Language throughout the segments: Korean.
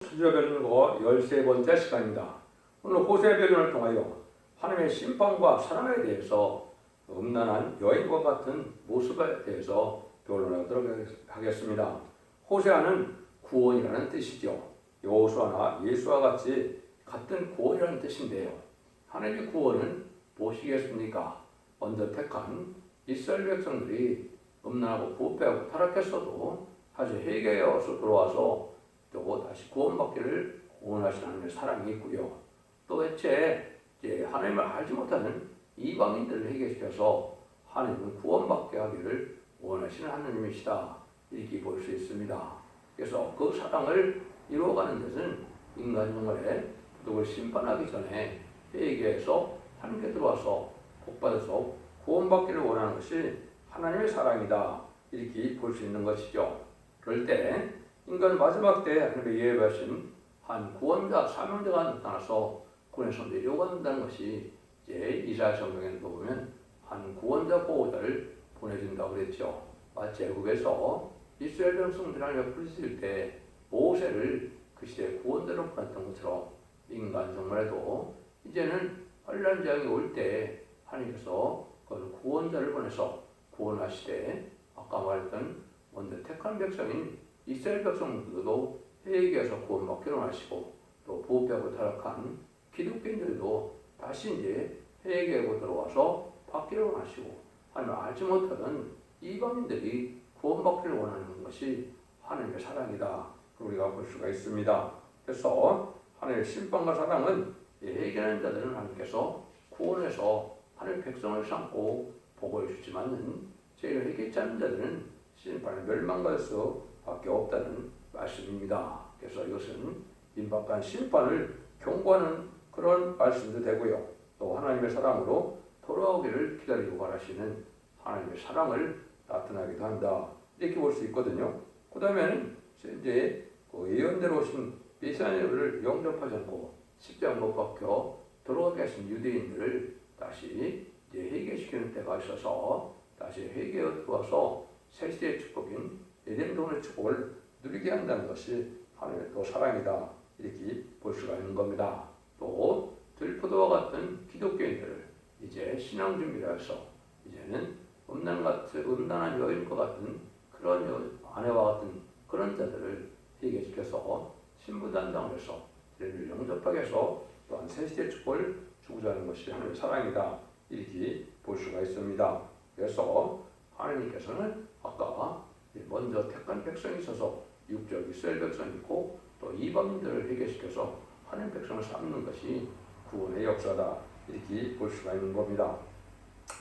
수저 변론거 13번째 시간입니다. 오늘 호세 변론을 통하여 하나님의 심판과 사랑에 대해서 음란한 여인과 같은 모습에 대해서 변론하도록 하겠습니다. 호세아는 구원이라는 뜻이죠. 여호수아나 예수와 같이 같은 구원이라는 뜻인데요. 하나님의 구원은 무엇이겠습니까? 먼저 택한 이스라엘 백성들이 음란하고 부패하고 타락했어도 다시 회개하여서 돌아와서 또 다시 구원받기를 원하시는 하나님의 사랑이 있고요. 또 애초에 하나님을 알지 못하는 이방인들을 회개시켜서 하나님은 구원받게 하기를 원하시는 하나님이시다. 이렇게 볼 수 있습니다. 그래서 그 사랑을 이루어가는 것은 인간 영혼의 누굴 심판하기 전에 회개해서 하나님께 들어와서 복받아서 구원받기를 원하는 것이 하나님의 사랑이다. 이렇게 볼 수 있는 것이죠. 그럴 때 인간 마지막 때 하나님의 예배하신 한 구원자, 사명자가 나타나서 구원에서 내려간다는 것이 이제 이사야 성경에 보면 한 구원자 보호자를 보내준다고 그랬죠. 마치 애국에서 이스라엘 백성들을 부르실 때 모세를 그 시대에 구원자로 보냈던 것처럼 인간 정말에도 이제는 환난 재앙이 올 때 하나님께서 그 구원자를 보내서 구원하시되 아까 말했던 먼저 택한 백성인 이스라엘 백성들도 회개해서 구원받기로 하시고 또 부패하고 타락한 기독교인들도 다시 이제 회개하고 들어와서 받기로 하시고 하나님 알지 못하던 이방인들이 구원받기를 원하는 것이 하나님의 사랑이다. 우리가 볼 수가 있습니다. 그래서 하나님의 심판과 사랑은 회개하는 자들은 하나님께서 구원해서 하나님의 백성을 삼고 복을 주지만은 죄를 회개치 않는 자들은 심판에 멸망갈 수밖에 없다는 말씀입니다. 그래서 이것은 임박한 심판을 경고하는 그런 말씀도 되고요. 또 하나님의 사랑으로 돌아오기를 기다리고 바라시는 하나님의 사랑을 나타나기도 한다. 이렇게 볼 수 있거든요. 그 다음에는 이제 그 예언대로 오신 메시아를 영접하지 않고 십자가 못 박혀 돌아가게 하신 유대인들을 다시 이제 회개시키는 때가 있어서 다시 회개에 들어와서 새 시대의 축복인 에덴 동의 축복을 누리게 한다는 것이 하나님의 또 사랑이다. 이렇게 볼 수가 있는 겁니다. 또 들포도와 같은 기독교인들을 이제 신앙 준비를 해서 이제는 음란한 여인과 같은 그런 아내와 같은 그런 자들을 회개시켜서 신부단장을 해서 이를 영접하게 해서 또한 새 시대의 축복을 주고자 하는 것이 하나님의 사랑이다. 이렇게 볼 수가 있습니다. 그래서 하나님께서는 아까 먼저 택한 백성이 있어서 육적 이스라엘 백성이 있고 또 이방인들을 회개시켜서 하나님 백성을 삼는 것이 구원의 역사다. 이렇게 볼 수가 있는 겁니다.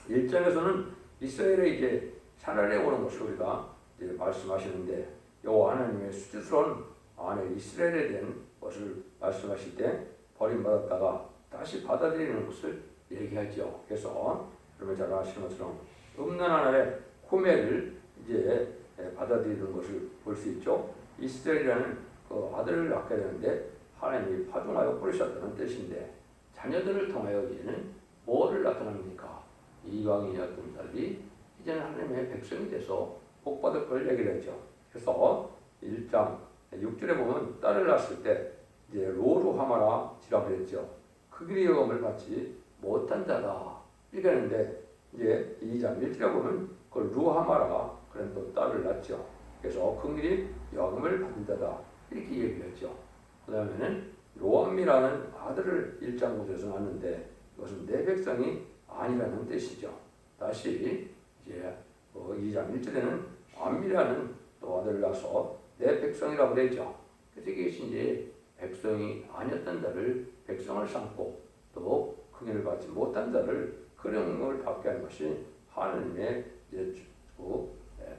1장에서는 이스라엘의 이제 차라리 오는 것을 우리가 이제 말씀하시는데 여호와 하나님의 수치스러운 아내 이스라엘에 대한 것을 말씀하실 때 버림받았다가 다시 받아들이는 것을 얘기하죠. 그래서 여러분 잘 아시는 것처럼 음란한 아내 호멜을 이제 받아들이는 것을 볼 수 있죠. 이스라엘이라는 그 아들을 낳게 되는데 하나님이 파종하여 뿌리셨다는 뜻인데 자녀들을 통하여 이제는 뭐를 나타납니까? 이방인이었던 자들이 이제는 하나님의 백성이 돼서 복받을 걸 얘기를 하죠. 그래서 1장 6절에 보면 딸을 낳았을 때 이제 로루하마라 지라고 했죠. 그 길의 여금을 받지 못한 자다. 이렇게 하는데 이제 2장 1절에 보면 그 루하마라가 그런 또 딸을 낳죠. 그래서 그 길이 여금을 받은 자다. 이렇게 얘기했죠. 그 다음에는 로암미라는 아들을 1장 9절에서 낳았는데 이것은 내 백성이 아니라는 뜻이죠. 다시 이제 2장 1절에는 암미라는 또 아들을 낳아서 내 백성이라고 그랬죠. 그래서 이것이 이제 백성이 아니었던 자를 백성을 삼고 또 긍휼을 받지 못한 자를 그령을 받게 하는 것이 하나님의 이제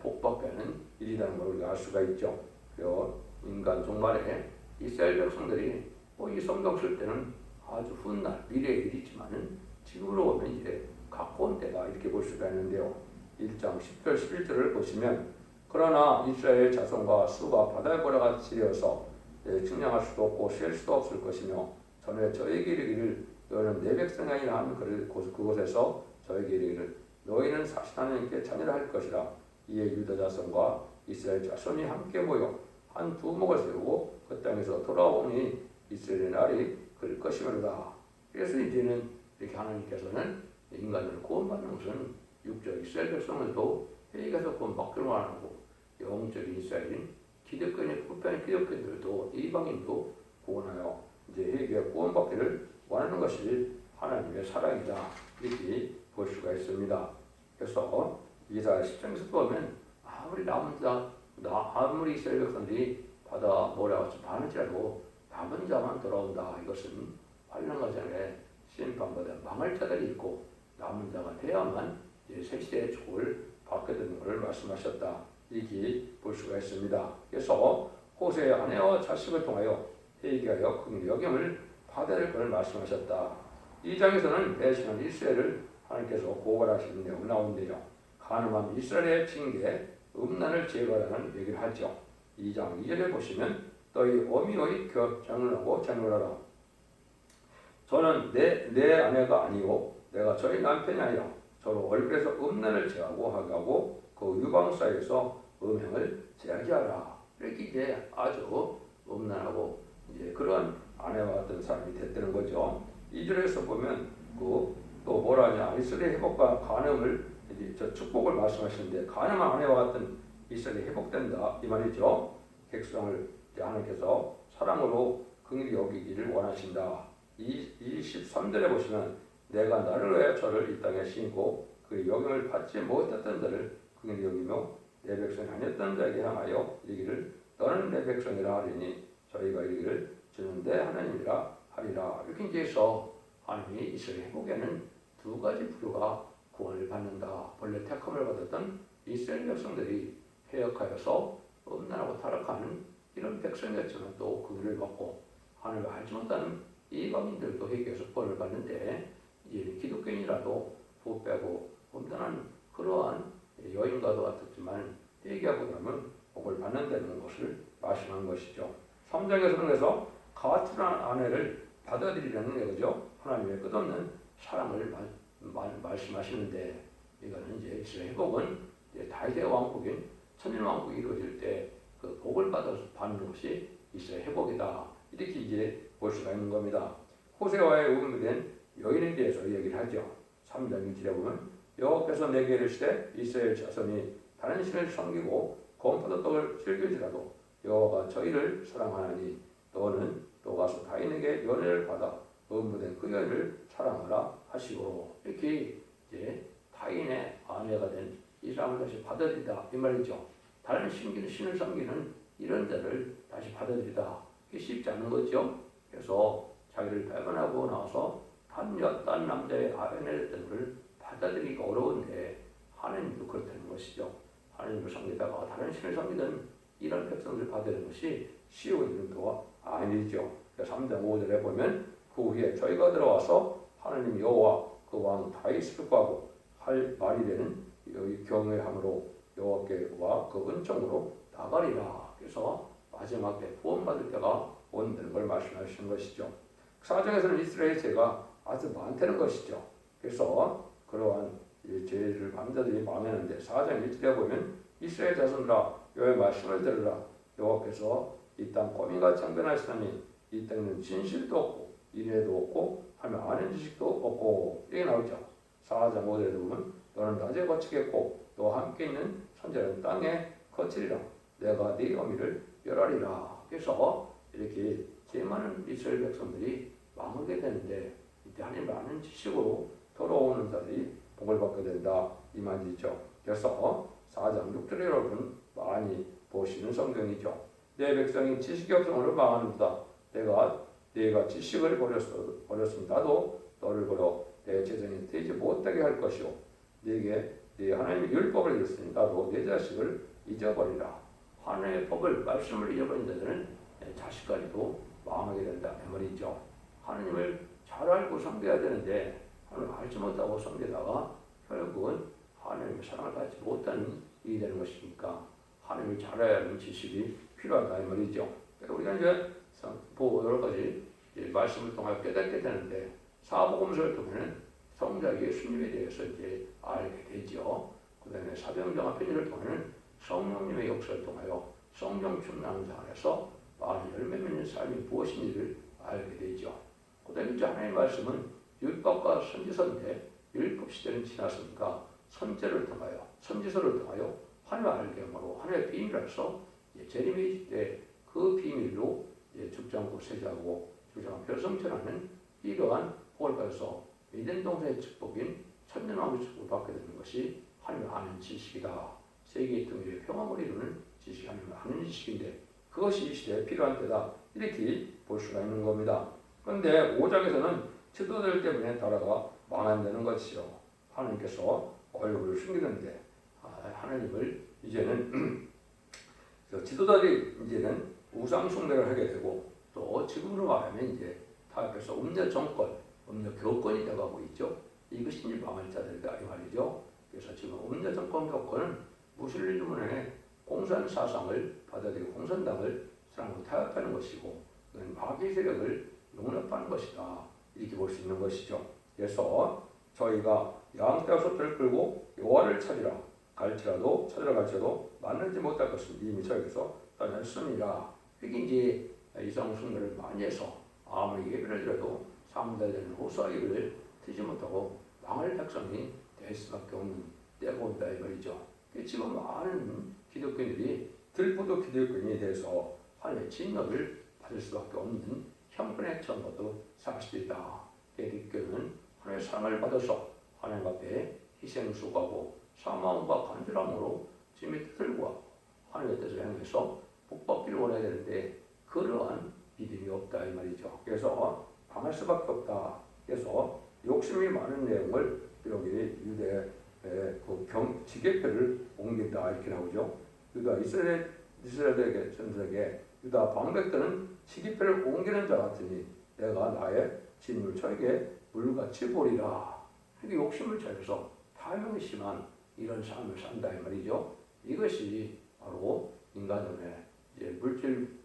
복받게 하는 일이라는 걸 우리가 알 수가 있죠. 그리고 인간 종말에 이스라엘 백성들이 이 성경 쓸 때는 아주 훗날 미래의 일이지만은 지금으로 보면 이제 가까운 때다 이렇게 볼 수가 있는데요. 1장 10절 11절을 보시면 그러나 이스라엘 자손과 수가 바다의 고래같이 되어서 측량할 수도 없고 셀 수도 없을 것이며 전에 저에게 이르기를 너희는 내 백성이 아니라 하는 그곳에서 저에게 이르기를 너희는 40하나님께 자녀를 할 것이라. 이에 유다 자손과 이스라엘 자손이 함께 모여 한 두목을 세우고 그 땅에서 돌아오니 이스라엘의 날이 그럴 것이므로다. 그래서 이제는 이렇게 하나님께서는 인간을 구원받는 것은 육적 이스라엘 백성들도 회개해서 구원받기를 원하고 영적인 이스라엘인 기독교인의 부패한 기독교인들도 이방인도 구원하여 이제 회개에 구원받기를 원하는 것이 하나님의 사랑이다. 이렇게 볼 수가 있습니다. 그래서 이사야 10장에서 보면 아무리 이스라엘 백성들이 바다 모래같이 많을지라도 남은 자만 돌아온다. 이것은 환난과 전에 심판보다 망할 자들이 있고 남은 자가 되어야만 새 시대의 축복을 받게 되는 것을 말씀하셨다. 이렇게 볼 수가 있습니다. 그래서 호세의 아내와 자식을 통하여 회개하여 긍휼히 여김을 받아야 될 것을 말씀하셨다. 이 장에서는 배신한 이스라엘을 하나님께서 고발하시는 내용이 나오는데요. 가늠한 이스라엘의 징계, 음란을 제거하라는 얘기를 하죠. 2장 2절에 보시면 너희 어미의 장론하고 장론하라. 저는 내 아내가 아니요 내가 저희 남편이 아니라 서로 얼굴에서 음란을 제하고 하게 하고 그 유방 사이에서 음행을 제하게 하라. 이렇게 이제 아주 음란하고 이제 그런 아내와 같은 사람이 됐다는 거죠. 2절에서 보면 또 뭐라냐 이스라엘 회복과 간음을 이제 저 축복을 말씀하시는데 간음한 아내와 같은 이스라엘이 회복된다 이 말이죠. 백성을 하나님께서 사랑으로 긍휼히 여기기를 원하신다. 23절에 보시면 내가 나를 위하여 저를 이 땅에 심고 그 영향을 받지 못했던 자를 긍휼히 여기며 내 백성이 아니었던 자에게 향하여 이르기를 너는 내 백성이라 하리니 저희가 이르기를 주는 내 하나님이라 하리라. 이렇게 이제 해서 하나님이 이스라엘 회복에는 두 가지 부류가 구원을 받는다. 본래 택함을 받았던 이스라엘 백성들이 해역하여서 음란하고 타락하는 이런 백성이었지만 또 긍휼을 받고 하나님을 알지 못하는 이방인들도 회개해서 구원을 받는데 이제 기독교인이라도 부패하고 음란한 그러한 여인과도 같았지만 회개하고 나면 복을 받는다는 것을 말씀한 것이죠. 3장에서는 그래서 가출한 아내를 받아들이라는 거죠. 하나님의 끝없는 사랑을 말씀하시는데 이거는 이제 이스라엘 회복은 다윗의 왕국인 천년 왕국이 이루어질 때 그 복을 받는 것이 이스라엘 회복이다. 이렇게 이제 볼 수가 있는 겁니다. 호세와의 의문된 여인에 대해서 얘기를 하죠. 3장 1절에 보면 여호와께서 내게 이르시되 이스라엘 자손이 다른 신을 섬기고 검포도 떡을 즐길지라도 여호와가 저희를 사랑하나니 너는 또 가서 다윗에게 연애를 받아 의문된 그 여인을 사랑하라 하시고 이렇게 이제 다윗의 아내가 된 이 사람을 다시 받아들이다 이 말이죠. 다른 신을 섬기는 이런 자를 다시 받아들이다. 이게 쉽지 않은 거죠. 그래서 자기를 배반하고 나서 딴 남자의 아내를 됐던 것을 받아들이기가 어려운데 하나님도 그렇다는 것이죠. 하나님을 섬기다가 다른 신을 섬기는 이런 백성들을 받아들이는 것이 쉬운 일도 아니죠. 3장 5절에 보면 그 후에 저희가 들어와서 하나님 여호와 그 왕 다윗을 구하고 할 말이 되는 경외함으로 여호와께와 그 은총으로 나가리라. 그래서 마지막 때 구원받을 때가 온다는 걸 말씀하시는 것이죠. 4장에서는 이스라엘 죄가 아주 많다는 것이죠. 그래서 그러한 죄를 받는 자들이 망했는데 4장 1절에 보면 이스라엘 자손들아 여호와의 말씀을 들으라. 여호와께서 이 땅 qo미같이 항변하시나니 이 땅에는 진실도 없고 인애도 없고 하며 아는 지식도 없고 이게 나오죠. 4장 5절에 보면 너는 낮에 거치겠고 너와 함께 있는 선자는 땅에 거치리라. 내가 네 어미를 멸하리라. 그래서 이렇게 죄 많은 이스라엘 백성들이 망하게 되는데 이때 하나님을 아는 지식으로 돌아오는 자들이 복을 받게 된다 이 말이죠. 그래서 4장 6절에 여러분 많이 보시는 성경이죠. 내 백성이 지식이 없음으로 망하는도다. 내가 지식을 버렸으니 나도 너를 버려 내 제정이 되지 못하게 할 것이요 네게 네 하나님의 율법을 잃었으니 나도 내 자식을 잊어버리라. 하나님의 법을 말씀을 잊어버린 자들은 자식까지도 망하게 된다 이 말이죠. 하나님을 잘 알고 섬겨야 되는데 하나님을 알지 못하고 섬기다가 결국은 하나님의 사랑을 받지 못하는 일이 되는 것이니까 하나님을 잘 알아야 하는 지식이 필요하다 이 말이죠. 우리가 이제 여러 가지 말씀을 통해 깨닫게 되는데 사복음서를 통해는 성자 예수님에 대해서 이제 알게 되죠. 그 다음에 사도행전과 편지를 통해는 성령님의 역사를 통하여 성령 충만한 안에서 많은 열매 맺는 삶이 무엇인지를 알게 되죠. 그다음에 이제 하나님의 말씀은 율법과 선지서인데 율법 시대는 지났으니까 선제를 통하여 선지서를 통하여 하나님을 알게 함으로 하나님의 비밀로서 재림의 때 그 비밀로 죽장고 세자하고 죽장고 별성전하는 이러한 복을 받아서 믿는 동생의 축복인 천년왕국의 축복을 받게 되는 것이 하나님을 아는 지식이다. 세계의 통일의 평화를 이루는 지식이 하나님을 아는 지식인데 그것이 이 시대에 필요한 때다. 이렇게 볼 수가 있는 겁니다. 그런데 5장에서는 지도자들 때문에 나라가 망한다는 것이요. 하나님께서 얼굴을 숨기는데 하나님을 이제는 지도자들이 이제는 우상 숭배를 하게 되고 또 지금으로 말하면 이제 타협해서 음녀 정권, 음녀 교권이 되어가고 있죠. 이것이 이제 망할 자들이다 이 말이죠. 그래서 지금 음녀 정권 교권은 무슬림문의 공산 사상을 받아들이고 공산당을 사랑으로 타협하는 것이고 그건 마귀 세력을 용납하는 것이다. 이렇게 볼 수 있는 것이죠. 그래서 저희가 양떼와 소떼를 끌고 여호와를 찾으라 찾으러 갈지라도 만나지 못할 것은 이미 저에게서 떠났습니다. 이게 이제 이상 숭배를 많이 해서 아무리 예배를 드려도 상대되는 호소와 예배를 드리지 못하고 망할 백성이 될 수밖에 없는 때가 온다 이 말이죠. 지금 많은 기독교인들이 들보도 기독교인에 대해서 하나님의 진노를 받을 수밖에 없는 형편에 처한 것도 사실이다. 기독교는 하나님의 사랑을 받아서 하나님 앞에 희생수고하고 사망과 간절함으로 주님의 뜻을 구하고 하나님의 뜻을 행해서 복받기를 원해야 되는데 그러한 믿음이 없다 이 말이죠. 그래서 망할 수밖에 없다. 그래서 욕심이 많은 내용을 여기 유대의 그 지계표를 옮긴다 이렇게 나오죠. 유다 이스라엘에게 전설에게 유다 방백들은 지계표를 옮기는 자 같으니 내가 나의 진을 저에게 물같이 보리라. 이렇게 욕심을 차려서 탐욕이 심한 이런 삶을 산다 이 말이죠. 이것이 바로 인간의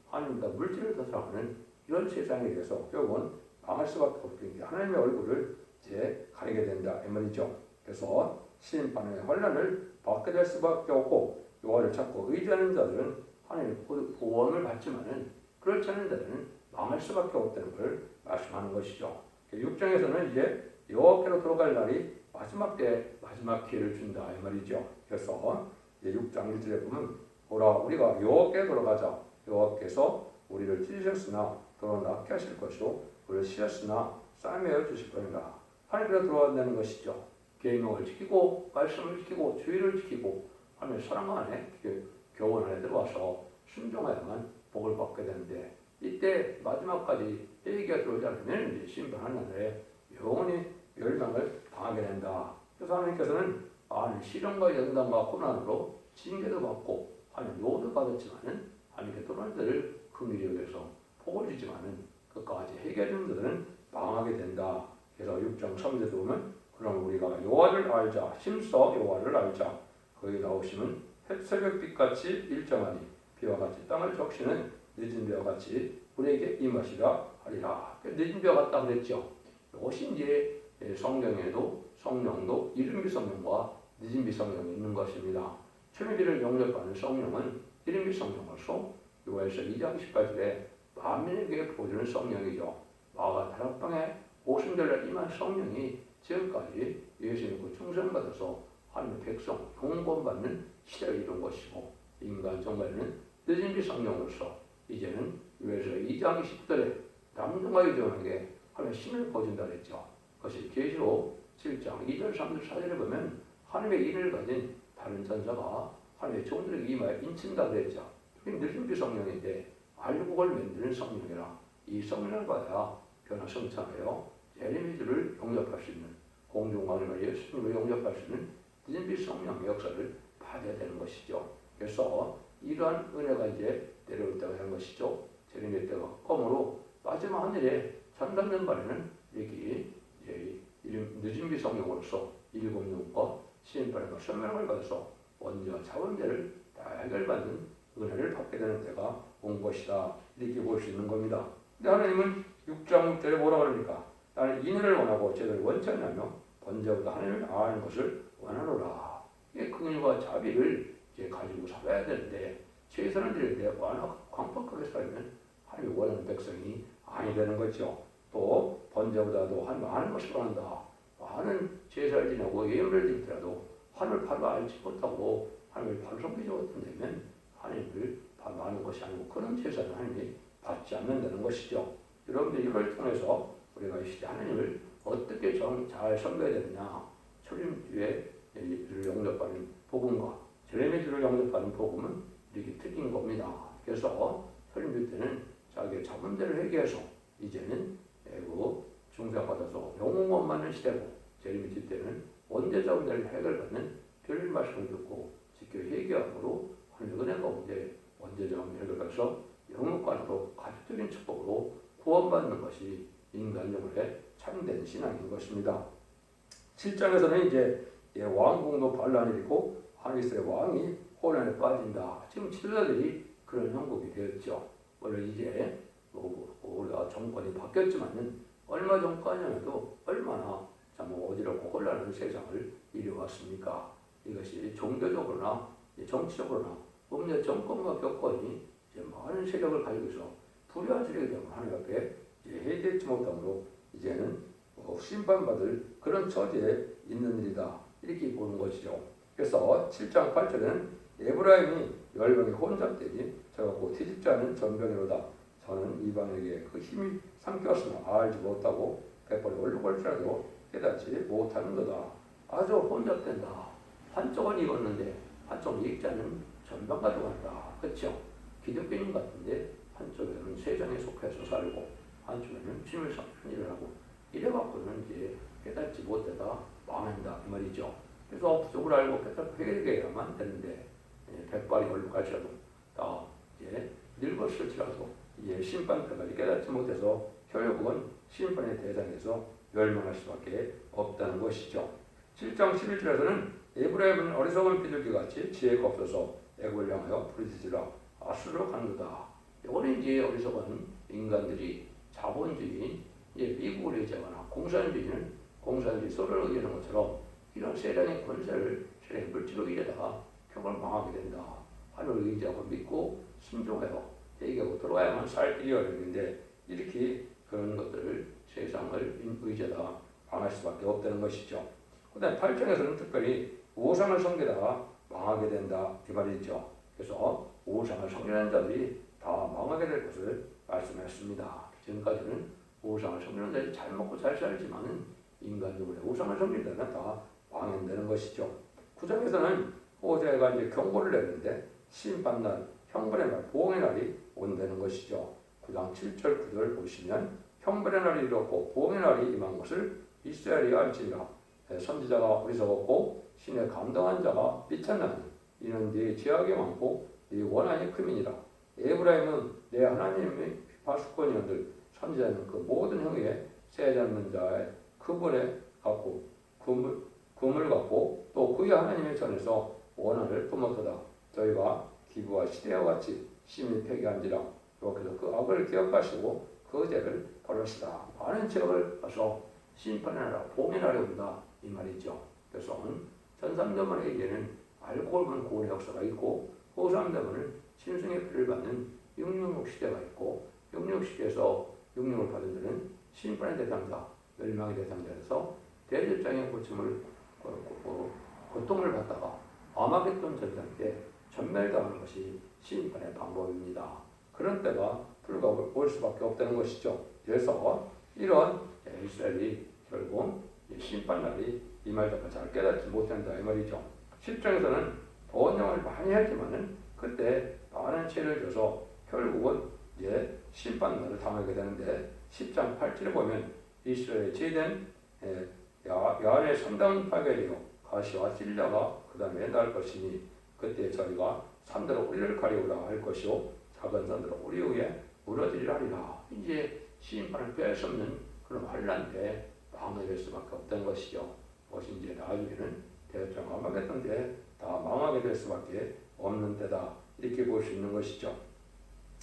하나님과 물질을 더 사랑하는 이런 세상에 대해서 결국은 망할 수밖에 없는 게 하나님의 얼굴을 이제 가리게 된다 이 말이죠. 그래서 심판의 환난을 받게 될 수밖에 없고 여호와를 찾고 의지하는 자들은 하나님의 구원을 받지만은 그렇지 않은 자들은 망할 수밖에 없다는 걸 말씀하는 것이죠. 6장에서는 이제 여호와께로 돌아갈 날이 마지막 때 마지막 기회를 준다 이 말이죠. 그래서 이제 6장 1절에 보면 보라 우리가 여호와께 돌아가자. 여호와께서 우리를 찢으셨으나 더러 낫게 하실 것이요 우리를 씌었으나 싸매어 주실 거니라. 하나님께로 돌아간다는 것이죠. 계명을 지키고 말씀을 지키고 주의를 지키고 하나님의 사랑 안에 교원 안에 들어와서 순종하야만 복을 받게 되는데 이때 마지막까지 회개가 들어오지 않으면 이제 심판하는 날에 영원히 멸망을 당하게 된다. 그래서 하나님께서는 시련과 연단과 고난으로 징계도 받고 하나님 노도 받았지만은 하나님께 돌아오는 자를 긍휼히 여겨서 복을 주지만은 그까지 해결하는 자들은 망하게 된다. 그래서 6장 3절에 보면 그럼 우리가 여호와를 알자 힘써 여호와를 알자 거기 나오시면 새벽빛같이 일정하니 비와 같이 땅을 적시는 늦은 비와 같이 우리에게 임하시라 하리라. 늦은 비와 같다 그랬죠. 이것이 이제 성경에도 성령도 이른비 성령과 늦은비 성령이 있는 것입니다. 천일비를 영접하는 성령은 이른비 성령으로서 요엘서 2장 18절에 만민에게 보여주는 성령이죠. 마가 다락방에 오순절날 임한 성령이 지금까지 예수 믿고 충성받아서 하나님의 백성 공권받는 시대를 이룬 것이고 인간 정말에는 늦은비 성령으로서 이제는 요엘서 2장 20절에 남성과 여종에게 하나님의 신을 보여준다 그랬죠. 그것이 계시록 7장 2절 3절 4절에 보면 하나님의 인을 가진 다른 전사가 하나님의 종들에게 임하여 인친다 그랬죠. 그게 늦은비 성령인데 알곡을 만드는 성령이라 이 성령을 받아야 변화 성찬하여 예레미야를 용접할 수 있는 공중왕이나 예수님을 용접할 수 있는 늦은비 성령의 역사를 받아야 되는 것이죠. 그래서 이러한 은혜가 이제 내려올 때가 된 것이죠. 예레미야 때가 껌으로 마지막 하늘에 잠잠는 발에는 여기 늦은비 성령으로서 일곱 영과 시인발과 설명을 받아서 원죄와 자원죄를 다 해결받는 은혜를 받게 되는 때가 온 것이다. 이렇게 볼 수 있는 겁니다. 근데 하나님은 6장 6절에 뭐라 그러니까 나는 인을 원하고 죄를 원치 않으며 번제보다 하나님을 아는 것을 원하노라. 이 긍휼과 자비를 이제 가지고 살아야 되는데 최선을 드리는데 워낙 광폭하게 살면 하나님이 원하는 백성이 아니 되는 거죠. 또 번제보다도 한 많은 것을 원한다. 많은 제사를 지내고 예물을 드리더라도 하나님을 바로 알지 못하고 하나님을 바로 섬기지 못한다면 하나님을 바로 아는 것이 아니고 그런 제사는 하나님이 받지 않는다는 것이죠. 여러분들 이걸 통해서 우리가 이 시대 하나님을 어떻게 잘 섬겨야 되느냐. 초림주의 영접받는 복음과 제레미야를 영접받는 복음은 이렇게 틀린 겁니다. 그래서 초림주 때는 자기의 자문대를 회개해서 이제는 중생받아서 영웅원 받는 시대고 제레미야 때는 원죄자문대를 해결받는 별 말씀을 듣고 지켜 회개함으로 하나님의 은혜 가운데 원죄자문대 해결받아서 영웅관으로 가족적인 축복으로 구원받는 것이 인간 영혼의 참된 신앙인 것입니다. 7장에서는 이제 왕궁도 반란이 있고 하늘에서의 왕이 혼란에 빠진다. 지금 지도자들이 그런 형국이 되었죠. 물론 이제 우리가 정권이 바뀌었지만은 얼마 전까지만 해도 얼마나 참 어지럽고 혼란한 세상을 이루어왔습니까? 이것이 종교적으로나 정치적으로나 법률 정권과 교권이 이제 많은 세력을 가지고 있어 불의한 세력이 되면 하나님 앞에 해결되지 못함으로 이제는 심판받을 그런 처지에 있는 일이다. 이렇게 보는 것이죠. 그래서 7장 8절에는 에브라임이 열방에 혼잡되니 저가 곧 뒤집자는 전병이로다. 저는 이방에게 그 힘이 삼켰으나 알지 못하고 백발이 올라갈지라도 깨닫지 못하는도다. 아주 혼잡된다. 한쪽은 익었는데 한쪽은 익지 않은 전병과 같다. 그렇죠? 기독교인 같은데 한쪽에는 세상에 속해서 살고 한쪽에는 주님을 섬기는 일을 하고 이래갖고는 이제 깨닫지 못하다 망한다 이 말이죠. 그래서 부족을 알고 깨닫고 회개해야만 되는데 백발이 올라갈지라도 다 이제 늙었을지라도 이제 심판까지 깨닫지 못해서 결국은 심판의 대상에서 멸망할 수밖에 없다는 것이죠. 7장 11절에서는 에브라임은 어리석은 비둘기같이 지혜가 없어서 애굽을 향하여 부르짖으라 아수르로 가는도다. 이거는 이제 어리석은 인간들이 자본주의, 미국을 의지하거나 공산주의 소련을 의지하는 것처럼 이런 세상의 권세를 세상의 물질로 의지하다가 결국 망하게 된다. 하늘을 의지하고 믿고 순종하여 회개하고 들어와야만 살 길이 어려운데 이렇게 그런 것들을 세상을 의지하다가 망할 수밖에 없다는 것이죠. 그 다음에 8장에서는 특별히 우상을 섬기다가 망하게 된다 이 말이죠. 그래서 우상을 섬기는 자들이 다 망하게 될 것을 말씀했습니다. 지금까지는 우상을 섬기는 자들이 잘 먹고 잘 살지만은 인간적으로 우상을 섬기는 자는 다 망한다는 것이죠. 9장에서는 호세아가 이제 경고를 내는데 심판날, 형벌의 날, 보응의 날이 온다는 것이죠. 9장 7절 9절 보시면 형벌의 날이 이르렀고 보응의 날이 임한 것을 이스라엘이 알지니라. 선지자가 어리석었고 신의 감당한 자가 비천나니 이는 네 죄악이 많고 네 원한이 크민이라. 에브라임은 내 하나님의 파수꾼이온들 선지자는 그 모든 형에 세지 않는 자의 그분에 갖고 금을 갖고 또 그의 하나님의 전에서 원한을 품었도다. 저희가 기부와 시대와 같이 심히 폐기한지라. 여기서 그 악을 기억하시고 그 죄를 벌으시다. 많은 죄를 봐서 심판의 나라, 보응의 날이 온다 이 말이죠. 그래서 전삼대문에게는 알고 보면 고의 역사가 있고 호삼대문은 신승의 피를 받는 666 시대가 있고 66 시대에서 66을 받은 자는 심판의 대상자, 멸망의 대상자에서 대접장의 고통을 받다가 아마겟돈 전쟁 때 전멸당하는 것이 심판의 방법입니다. 그런 때가 불가올 수밖에 없다는 것이죠. 그래서 이런 이스라엘이 결국 심판날이 임할 때까지 잘 깨닫지 못한다 이 말이죠. 10장에서는 번영을 많이 하지만은 그때 많은 죄를 져서 결국은 이제 심판날을 당하게 되는데 10장 8절에 보면 이스라엘의 제된 야한의 3당 파괴되어 가시와 찔려가 그 다음에 날 것이니 그때 저희가 산대로 우리를 가리우라 할 것이요 작은 산대로 우리 위에 무너지리라 하리라. 이제 심판을 피할 수 없는 그런 환란 때 망하게 될 수밖에 없다는 것이죠. 그것이 이제 나중에는 대전 아마겟돈 때 다 망하게 될 수밖에 없는 때다 이렇게 볼 수 있는 것이죠.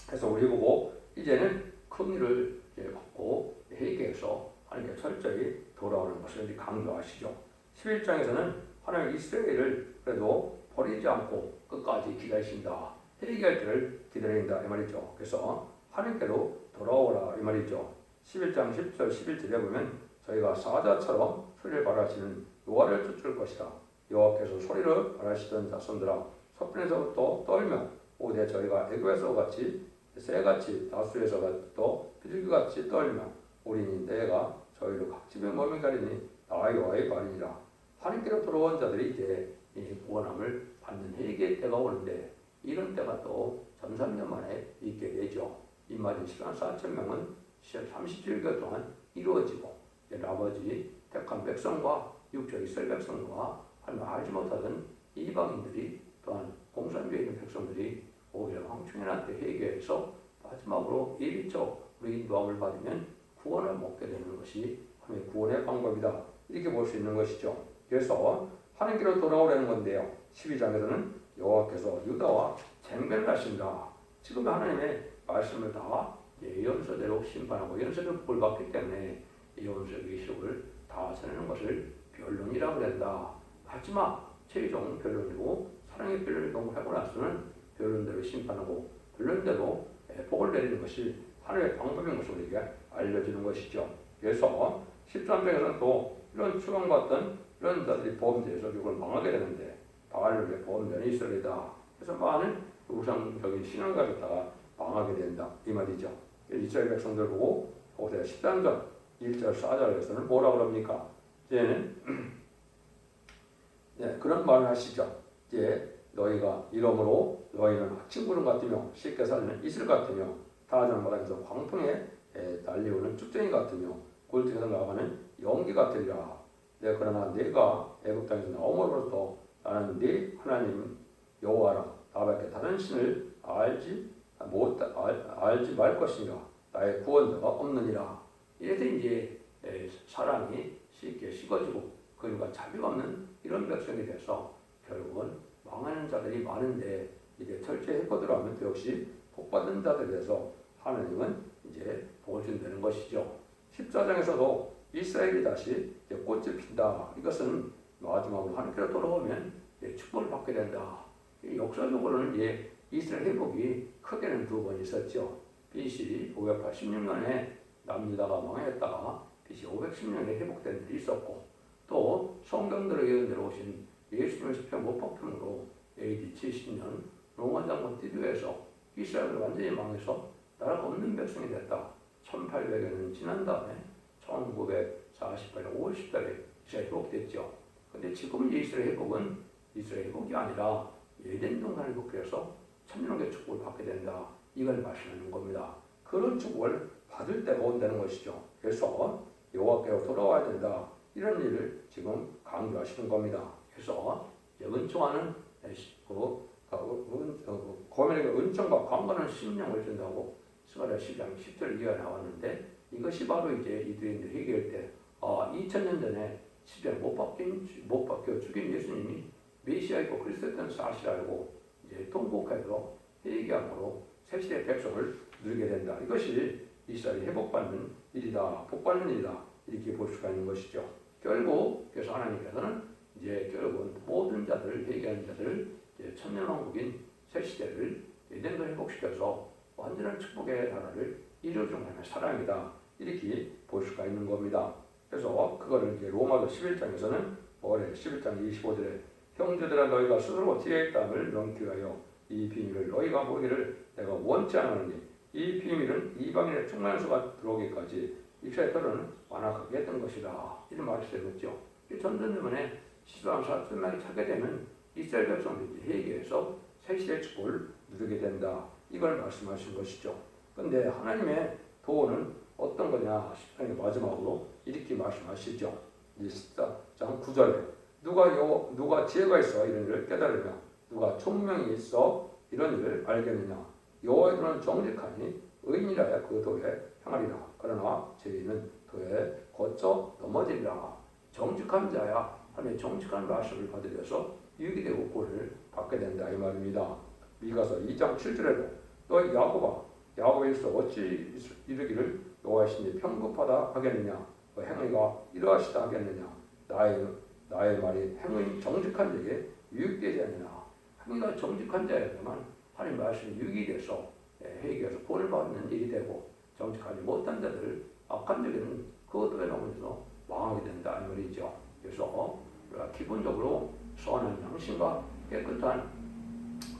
그래서 우리 보고 이제는 큰 일을 받고 회개해서 하나님께 철저히 돌아오는 것을 강조하시죠. 11장에서는 하나님 이스라엘을 그래도 버리지 않고 끝까지 기다리신다. 회개할 때를 기다린다 이 말이죠. 그래서 하나님께로 돌아오라 이 말이죠. 11장 10절 11절에 보면 저희가 사자처럼 소리를 발하시는 여호와를 쫓을 것이다. 여호와께서 소리를 발하시던 자손들아 서편에서부터 떨며 오되 저희가 애굽에서 같이 새같이 다수에서 또 비둘기같이 떨며 우리는 때가 저희로 각 집에 머문 가리니 나 여호와의 말이니라. 하나님께로 돌아온 자들이 이제 이 구원함을 받는 회개의 때가 오는데 이런 때가 또 전삼년 만에 있게 되죠. 입맞은 시간 4,000명은 37개월 동안 이루어지고 아버지 택한 백성과 육적 이스라엘 백성과 하나님 알지 못하던 이방인들이 또한 공산주에 있는 백성들이 오히려 황충현한테 회개해서 마지막으로 예비적 우리 인도함을 받으면 구원을 먹게 되는 것이 하나님의 구원의 방법이다. 이렇게 볼 수 있는 것이죠. 그래서 하나님께로 돌아오라는 건데요. 12장에서는 여호와께서 유다와 쟁변을 하신다. 지금 하나님의 말씀을 다 예언서대로 심판하고 예언서대로 복받기 때문에 예언서의 기록을 다 전하는 것을 변론이라고 그런다. 마지막 최종 변론이고 사랑의 변론을 공부하고 나서는 변론대로 심판하고 변론대로 복을 내리는 것이 하나님의 방법인 것을 우리에게 알려주는 것이죠. 그래서 13장에서는 또 이런 추방받던 이런 자들이 범죄해서 결국은 망하게 되는데 바알을 범죄는 이스라엘이다. 그래서 많은 우상적인 신앙을 가졌다가 망하게 된다. 이 말이죠. 이스라엘 백성들 보고 호세아 13장 1절 4절에서는 뭐라고 합니까? 이제는 네, 그런 말을 하시죠. 이제 너희가 이러므로 너희는 아침 구름 같으며 쉽게 살리는 이슬 같으며 다정마당에서 광풍에 달려오는 쭉쟁이 같으며 골짜기에서 나가는 연기 같으리라. 네, 그러나 네가 애굽 땅에서 나옴으로부터 나는 네 하나님 여호와라. 나밖에 다른 신을 알지 말 것이니라. 나의 구원자가 없느니라. 이래서 이제 사랑이 쉽게 식어지고 그러니까 자비가 없는 이런 백성이 돼서 결국은 망하는 자들이 많은데 이제 철저히 해코드로 하면 또 역시 복받은 자들에 대해서 하나님은 이제 복을 준다는 것이죠. 14장에서도 이스라엘이 다시 꽃을 핀다. 이것은 마지막으로 하나님께로 돌아오면 축복을 받게 된다. 역사적으로는 이스라엘 회복이 크게는 두 번 있었죠. BC 586년에 남유다가 망했다가 BC 510년에 회복된 일이 있었고 또 성경대로 예언대로 오신 예수님의 십자 못 박힘으로 AD 70년 로마 장군 디도에서 이스라엘을 완전히 망해서 나라가 없는 백성이 됐다. 1800년은 지난 다음에 1948년 5월 10일에 이스라엘 회복됐죠. 근데 지금 이스라엘 회복은 이스라엘 회복이 아니라 예덴 동산을 회복해서 천년의 축복을 받게 된다. 이걸 말씀하는 겁니다. 그런 축복을 받을 때가 온다는 것이죠. 그래서 여호와께로 돌아와야 된다. 이런 일을 지금 강조하시는 겁니다. 그래서 은총하는 고민에게 은총과 강건한 심령을 준다고 스가랴 10장 10절 이하가 나왔는데 이것이 바로 이제 이두인들 회개할 때 2000년 전에 십자가에 못 박혀 죽인 예수님이 메시아이고 그리스도였던 사실 알고 이제 통곡해서 회개함으로 새시대 백성을 누리게 된다. 이것이 이스라엘이 회복받는 일이다, 복받는 일이다 이렇게 볼 수가 있는 것이죠. 결국 그래서 하나님께서는 이제 결국은 모든 자들 회개하는 자들 천년왕국인 새시대를 예덴도 회복시켜서 완전한 축복의 나라를 이루어주는 하나님의 사랑이다 이렇게 볼 수가 있는 겁니다. 그래서 그거를 이제 로마서 11장에서는 올해 11장 25절에 형제들아 너희가 스스로 지혜의 땅을 넘기하여 이 비밀을 너희가 모르기를 내가 원치 않으니 이 비밀은 이방인의 충만한 수가 들어오기까지 이스라엘 뼈는 완악하게 했던 것이다. 이런 말이 쓰였죠. 전전전에 시도한 4천명이 찾게 되면 이스라엘 백성들이 회개해서 새시대 축복을 누리게 된다. 이걸 말씀하신 것이죠. 그런데 하나님의 도는 어떤 거냐? 10장의 마지막으로 이렇게 말씀하시죠. 14장 9절에 누가 지혜가 있어 이런 일을 깨달으며 누가 총명이 있어 이런 일을 알겠느냐? 여호와의 도는 정직하니 의인이라야 그 도에 향하리라. 그러나 죄인은 도에 거쳐 넘어지리라. 정직한 자야 하나님의 정직한 말씀을 받으려서 유익이 되고 구원을 받게 된다 이 말입니다. 미가서 2장 7절에도 너희 야곱에서 어찌 이르기를 여호와시니 평급하다 하겠느냐? 행위가 이러하시다 하겠느냐? 나의 말이 행위 정직한 자에게 유익되지 않느냐? 행위가 정직한 자에게만 하나님 말씀이 유익이 돼서 회개해서 구원을 받는 일이 되고 정직하지 못한 자들 악한 자들은 그 어둠에 넘어져서 망하게 된다 이 말이죠. 그래서 우리가 기본적으로 선한 양심과 깨끗한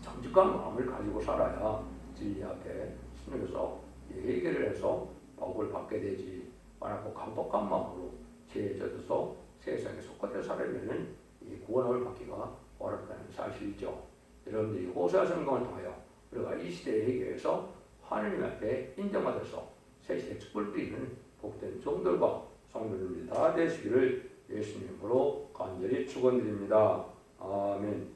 정직한 마음을 가지고 살아야 진리 앞에 스님에서 회개를 해서 복을 받게 되지. 만약 그 강박한 마음으로 죄에 젖어서 세상에 속하여 살려면은 이 구원을 받기가 어렵다는 사실이죠. 여러분들이 호세아 성경을 통하여 우리가 이 시대에 회개해서 하나님 앞에 인정받아서 새 시대 축복을 드리는 복된 종들과 성도들이 다 되시기를 예수님으로 간절히 축원드립니다. 아멘.